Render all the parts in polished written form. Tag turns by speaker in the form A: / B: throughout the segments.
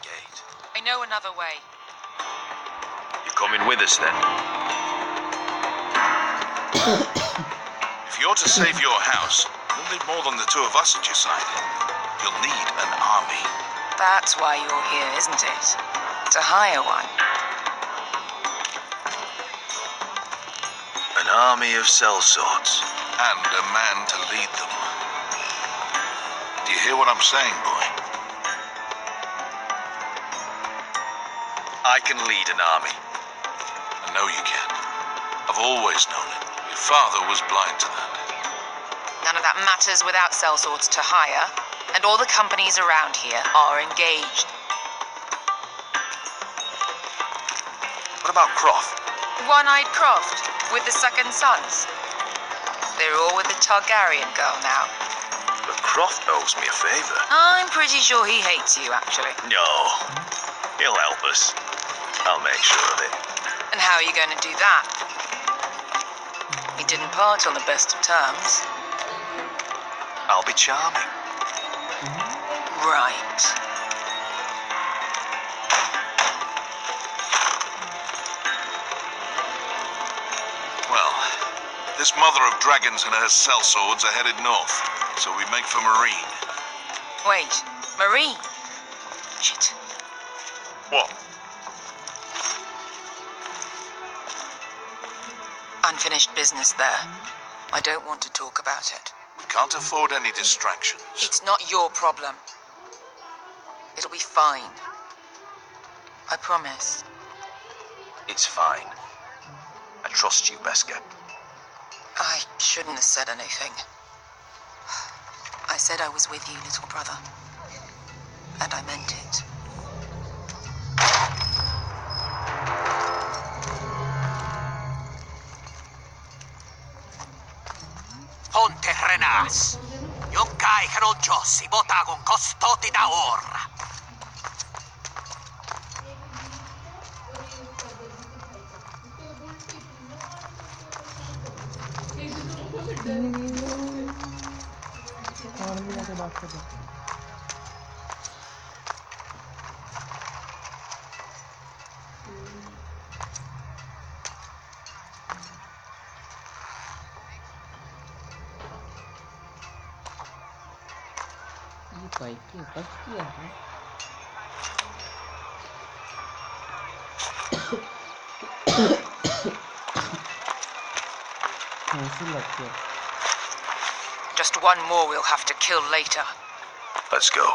A: gate.
B: I know another way.
A: You coming with us then?
C: If you're to save your house, you'll need more than the two of us at your side. You'll need an army.
B: That's why you're here, isn't it? To hire one.
A: An army of sellswords.
C: And a man to lead them. Do you hear what I'm saying, boy?
A: I can lead an army.
C: I know you can. I've always known it. Your father was blind to that.
B: None of that matters without sellswords to hire, and all the companies around here are engaged.
A: What about Croft?
B: One-eyed Croft, with the second sons. They're all with the Targaryen girl now.
A: But Croft owes me a favor.
B: I'm pretty sure he hates you, actually.
A: No. He'll help us. I'll make sure of it.
B: And how are you going to do that? We didn't part on the best of terms.
A: I'll be charming.
B: Right.
C: Well, this mother of dragons and her sellswords are headed north, so we make for Marine.
B: Wait, Marine? Shit.
C: What?
B: Unfinished business there. I don't want to talk about it.
C: We can't afford any distractions.
B: It's not your problem. It'll be fine. I promise.
A: It's fine. I trust you, Beskha.
B: I shouldn't have said anything. I said I was with you, little brother. And I meant it.
D: Ponte Renas. Yung kai karon Diyos, ibota akong kostoti da ora.
E: भाई की बस किया है ऐसे लगता है
B: Just one more we'll have to kill later.
A: Let's go.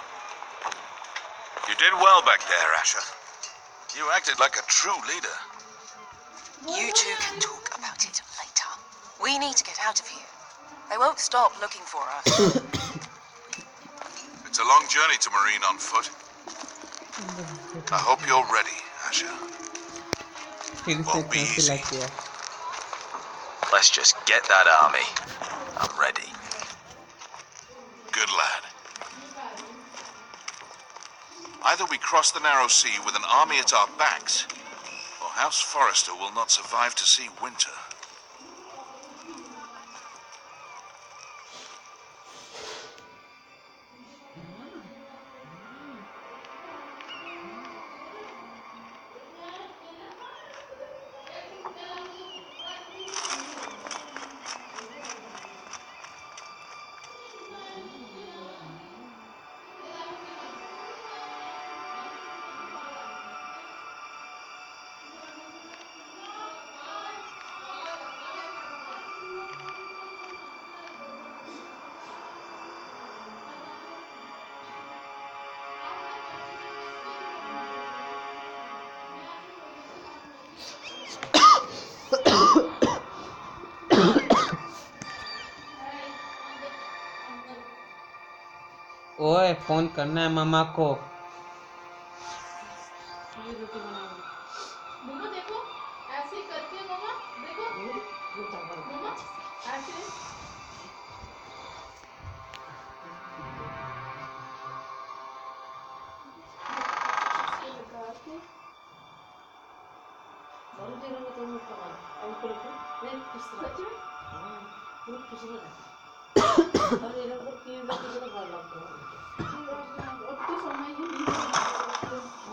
C: You did well back there, Asher. You acted like a true leader.
B: You two can talk about it later. We need to get out of here. They won't stop looking for us.
C: It's a long journey to Marine on foot. I hope you're ready, Asher. Won't be easy.
A: Let's just get that army. I'm ready.
C: Good lad. Either we cross the narrow sea with an army at our backs, or House Forrester will not survive to see winter.
E: ओए phone करना है मामा को
F: मम्मा देखो ऐसे करके मम्मा देखो मम्मा ऐसे अब तो समय ही नहीं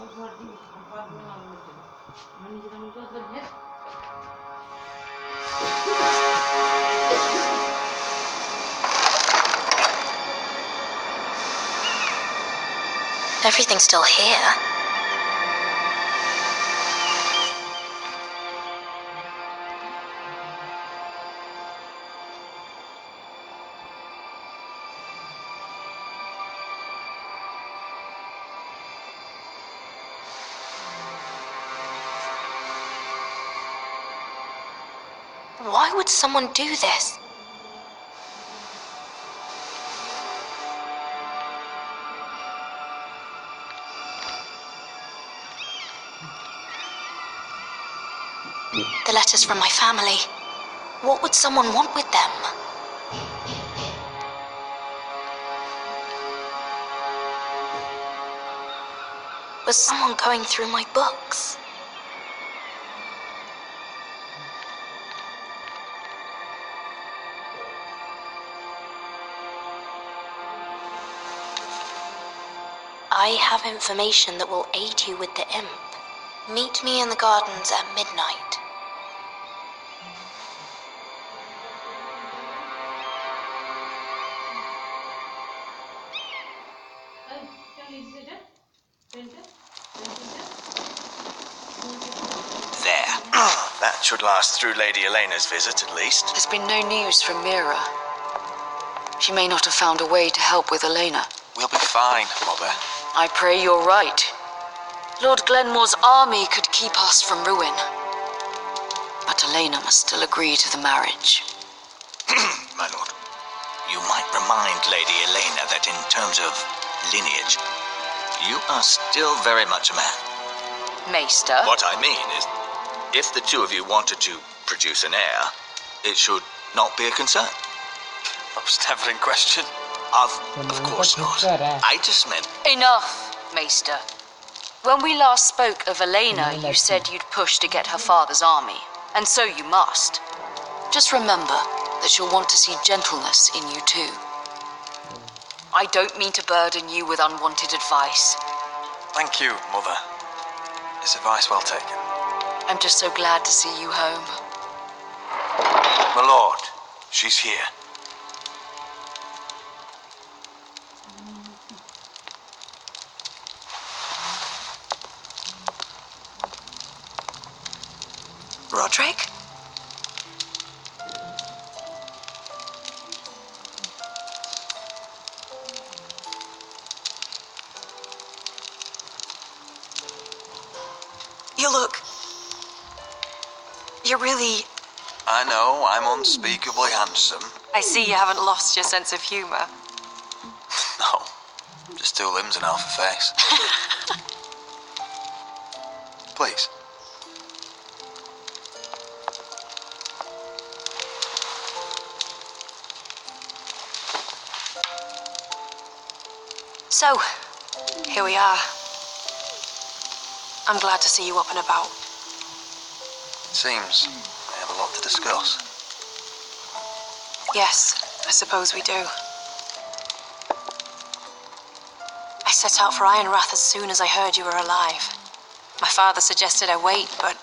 B: Everything's still here. Why would someone do this? The letters from my family. What would someone want with them? Was someone going through my books? I have information that will aid you with the imp. Meet me in the gardens at midnight.
F: क्या लिख दिया painter
A: There. That should last through Lady Elena's visit, at least.
B: There's been no news from Mira. She may not have found a way to help with Elena.
A: We'll be fine, Mother.
B: I pray you're right. Lord Glenmore's army could keep us from ruin. But Elena must still agree to the marriage.
A: My lord. You might remind Lady Elena that in terms of lineage, you are still very much a man.
B: Maester?
A: What I mean is, if the two of you wanted to produce an heir, it should not be a concern. That was never in question. Of course not. I just meant...
B: Enough, Maester. When we last spoke of Elena, you said you'd push to get her father's army. And so you must. Just remember that she'll want to see gentleness in you too. I don't mean to burden you with unwanted advice.
A: Thank you, Mother. It's advice well taken.
B: I'm just so glad to see you home.
A: My lord, she's here.
B: Roderick? You look... You're really...
A: I know, I'm unspeakably handsome.
B: I see you haven't lost your sense of humor.
A: No, just two limbs and half a face. Please.
B: So, here we are. I'm glad to see you up and about.
A: It seems we have a lot to discuss.
B: Yes, I suppose we do. I set out for Ironrath as soon as I heard you were alive. My father suggested I wait, but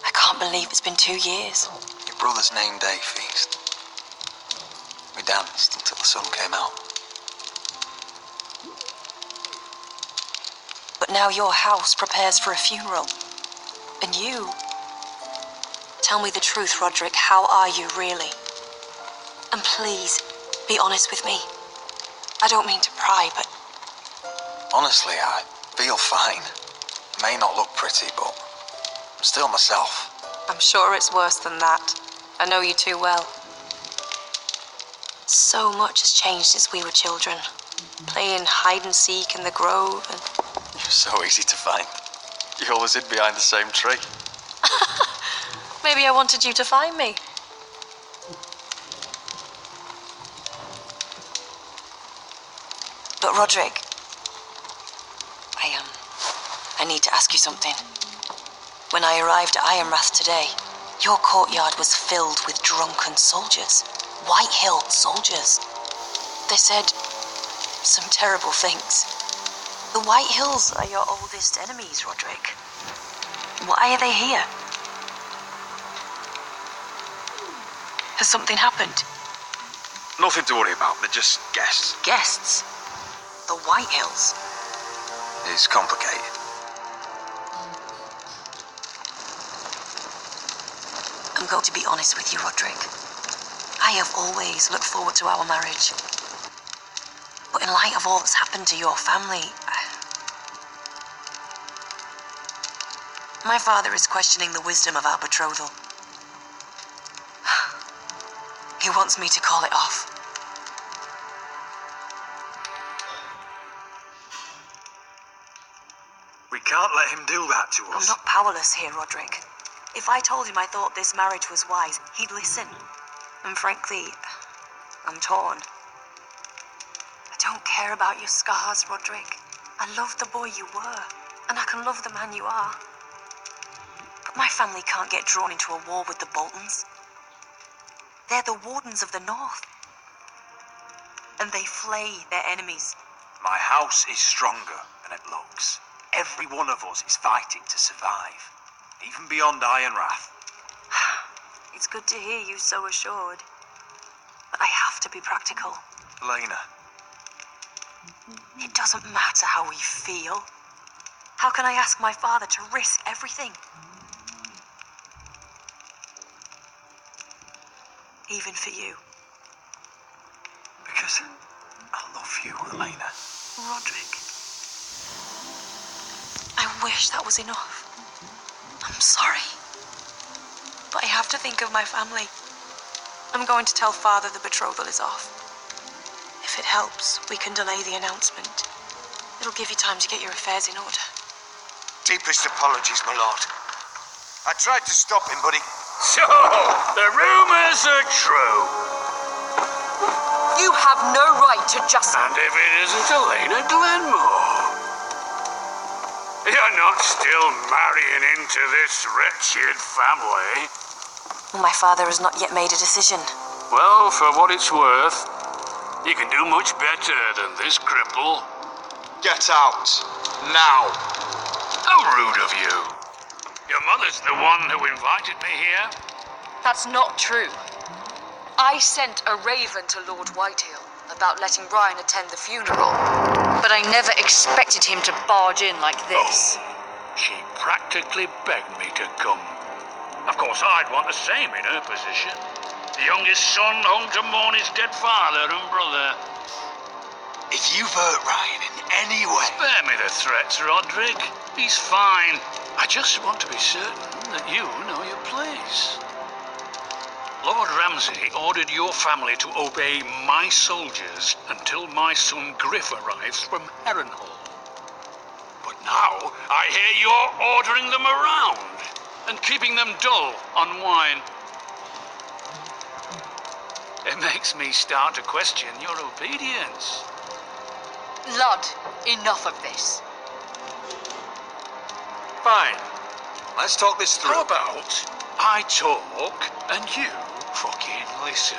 B: I can't believe it's been 2 years.
A: Your brother's name day feast. We danced until the sun came out.
B: But now your house prepares for a funeral. And you... Tell me the truth, Roderick. How are you, really? And please, be honest with me. I don't mean to pry, but...
A: Honestly, I feel fine. May not look pretty, but I'm still myself.
B: I'm sure it's worse than that. I know you too well. So much has changed since we were children. Playing hide and seek in the grove and...
A: You're so easy to find. You always hid behind the same tree.
B: Maybe I wanted you to find me. But Roderick, I need to ask you something. When I arrived at Ironrath today, your courtyard was filled with drunken soldiers. Whitehill soldiers. They said some terrible things. The Whitehills are your oldest enemies, Roderick. Why are they here? Has something happened?
A: Nothing to worry about, they're just guests.
B: Guests? The Whitehills?
A: It's complicated.
B: I'm going to be honest with you, Roderick. I have always looked forward to our marriage. But in light of all that's happened to your family, my father is questioning the wisdom of our betrothal. He wants me to call it off.
A: We can't let him do that to
B: I'm
A: us.
B: not powerless here, Roderick. If I told him I thought this marriage was wise, he'd listen. And frankly, I'm torn. I don't care about your scars, Roderick. I love the boy you were, and I can love the man you are. But my family can't get drawn into a war with the Boltons. They're the Wardens of the North. And they flay their enemies.
A: My house is stronger than it looks. Every one of us is fighting to survive, even beyond Ironrath.
B: It's good to hear you so assured. But I have to be practical.
A: Lena,
B: It doesn't matter how we feel. How can I ask my father to risk everything? Even for you.
A: because I love you, Elena.
B: Roderick. I wish that was enough. I'm sorry. But I have to think of my family. I'm going to tell Father the betrothal is off. If it helps, we can delay the announcement. It'll give you time to get your affairs in order.
A: Deepest apologies, my lord. I tried to stop him, but he...
D: So, the rumors are true.
B: You have no right to just...
D: And if it isn't Elena Glenmore, you're not still marrying into this wretched family.
B: My father has not yet made a decision.
D: Well, for what it's worth, you can do much better than this cripple.
A: Get out. Now.
D: How rude of you. Your mother's the one who invited me here.
G: That's not true. I sent a raven to Lord Whitehill about letting Ryan attend the funeral, but I never expected him to barge in like this.
D: She practically begged me to come. Of course, I'd want the same in her position. The youngest son home to mourn his dead father and brother.
A: If you've hurt Ryan in any way...
D: Spare me the threats, Roderick. He's fine. I just want to be certain that you know your place. Lord Ramsay ordered your family to obey my soldiers until my son Griff arrives from Harrenhal. But now, I hear you're ordering them around and keeping them dull on wine. It makes me start to question your obedience.
G: Lud, enough of this.
A: Fine. Let's talk this through.
D: How about I talk and you fucking listen?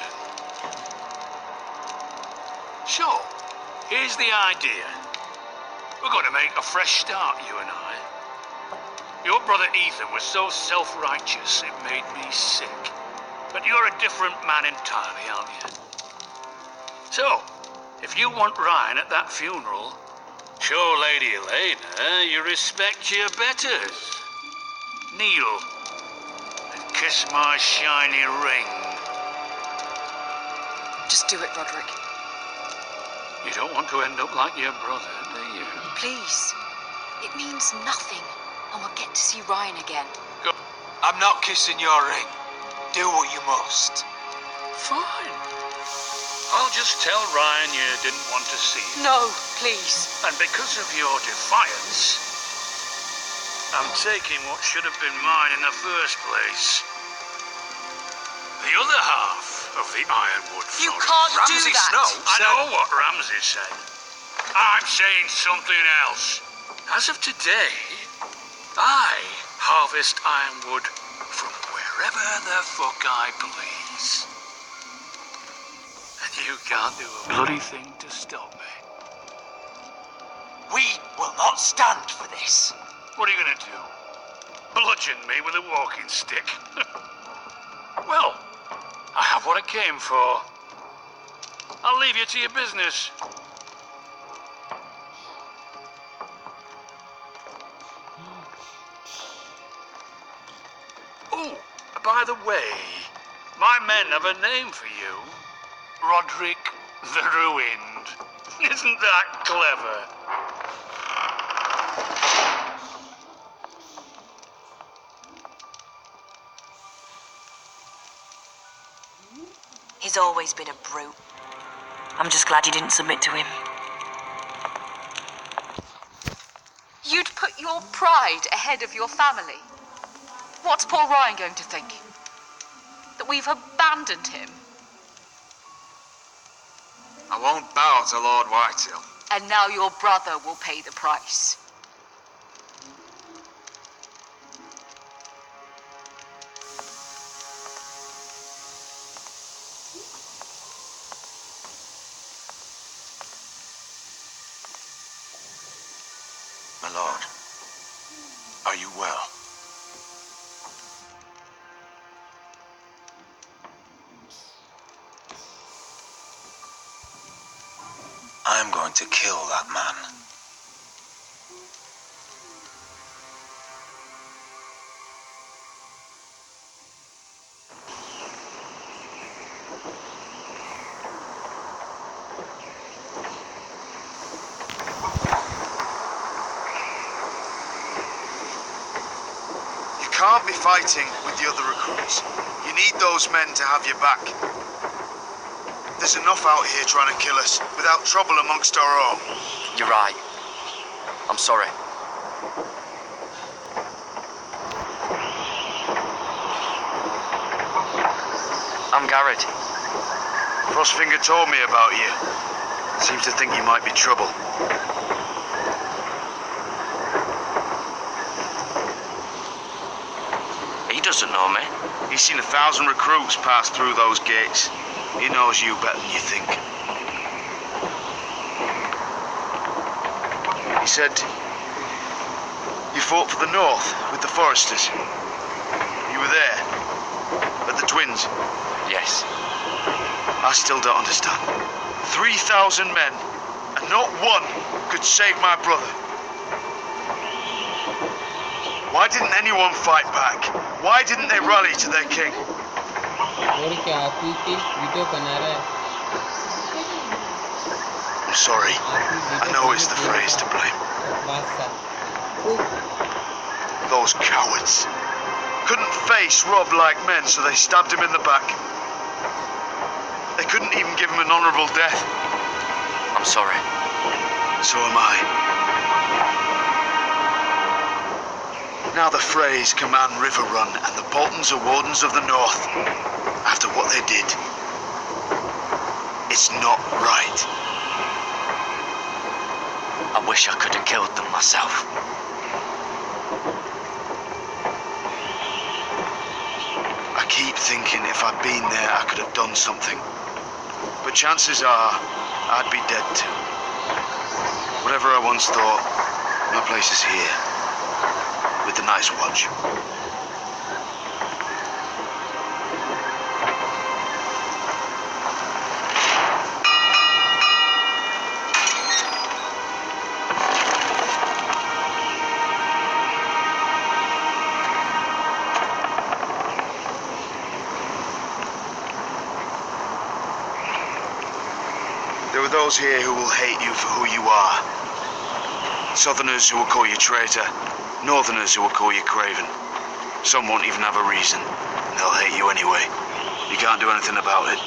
D: So, here's the idea. We're going to make a fresh start, you and I. Your brother Ethan was so self-righteous it made me sick. But you're a different man entirely, aren't you? So, if you want Ryan at that funeral, show Lady Elena you respect your betters. Kneel and kiss my shiny ring.
G: Just do it, Roderick.
D: You don't want to end up like your brother, do you?
G: Please. It means nothing, and we'll get to see Ryan again.
D: Go.
A: I'm not kissing your ring. Do what you must.
D: Fine. I'll just tell Ryan you didn't want to see him.
G: No, please.
D: And because of your defiance, I'm taking what should have been mine in the first place. The other half of the Ironwood Forest.
G: You can't do
A: Ramsay
G: that.
A: Snow
D: I
A: said...
D: know what Ramsay said. I'm saying something else. As of today, I harvest ironwood from wherever the fuck I please. And you can't do a bloody thing to stop me.
A: We will not stand for this.
D: What are you gonna do? Bludgeon me with a walking stick? Well, I have what I came for. I'll leave you to your business. Oh, by the way, my men have a name for you. Roderick the Ruined. Isn't that clever?
B: He's always been a brute. I'm just glad you didn't submit to him.
G: You'd put your pride ahead of your family. What's poor Ryan going to think? That we've abandoned him?
H: I won't bow to Lord Whitehill.
G: And now your brother will pay the price.
C: My lord, are you well? I'm going to kill that man.
H: You can't be fighting with the other recruits. You need those men to have your back. There's enough out here trying to kill us without trouble amongst our own.
A: You're right. I'm sorry. I'm Garrett.
H: Frostfinger told me about you. Seems to think you might be trouble.
A: He doesn't know me.
H: He's seen 1,000 recruits pass through those gates. He knows you better than you think. He said you fought for the North with the Foresters. You were there at the Twins.
A: Yes.
H: I still don't understand. 3,000 men, and not one could save my brother. Why didn't anyone fight back? Why didn't they rally to their king?
E: और क्या आपकी video बना रहा है?
H: I'm sorry. I know it's the phrase to blame. Those cowards couldn't face Rob like men, so they stabbed him in the back. They couldn't even give him an honourable death.
A: I'm sorry.
H: So am I. Now the Freys command River Run, and the Boltons are Wardens of the North. After what they did, it's not right.
A: I wish I could have killed them myself.
H: I keep thinking if I'd been there, I could have done something. But chances are, I'd be dead too. Whatever I once thought, my place is here, with the Night's Watch. There are those here who will hate you for who you are. Southerners who will call you traitor. Northerners who will call you craven. Some won't even have a reason. They'll hate you anyway. You can't do anything about it.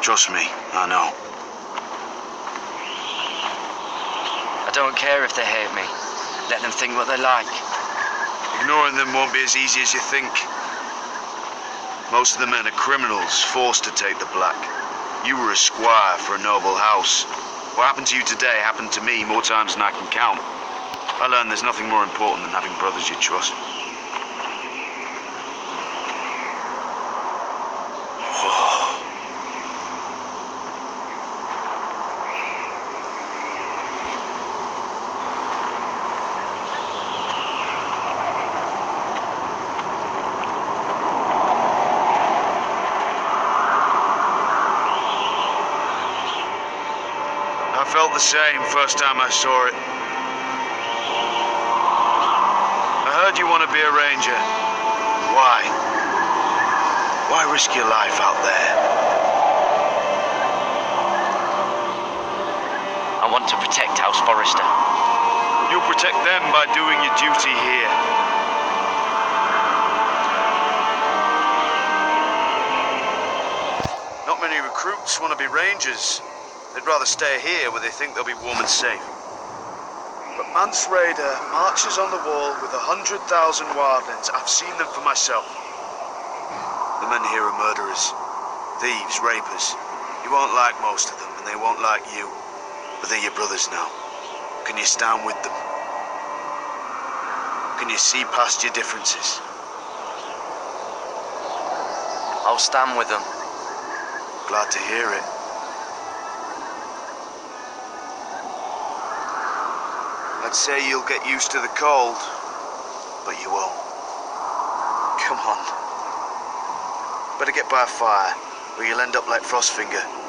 H: Trust me, I know.
A: I don't care if they hate me. Let them think what they like.
H: Ignoring them won't be as easy as you think. Most of the men are criminals, forced to take the black. You were a squire for a noble house. What happened to you today happened to me more times than I can count. I learned there's nothing more important than having brothers you trust. I felt the same first time I saw it. I heard you want to be a ranger. Why? Why risk your life out there?
I: I want to protect House Forrester.
H: You'll protect them by doing your duty here. Not many recruits want to be rangers. They'd rather stay here where they think they'll be warm and safe. But Mance Rayder marches on the wall with 100,000 wildlings. I've seen them for myself. The men here are murderers, thieves, rapers. You won't like most of them, and they won't like you. But they're your brothers now. Can you stand with them? Can you see past your differences?
I: I'll stand with them.
H: Glad to hear it. I'd say you'll get used to the cold, but you won't. Come on. Better get by a fire, or you'll end up like Frostfinger.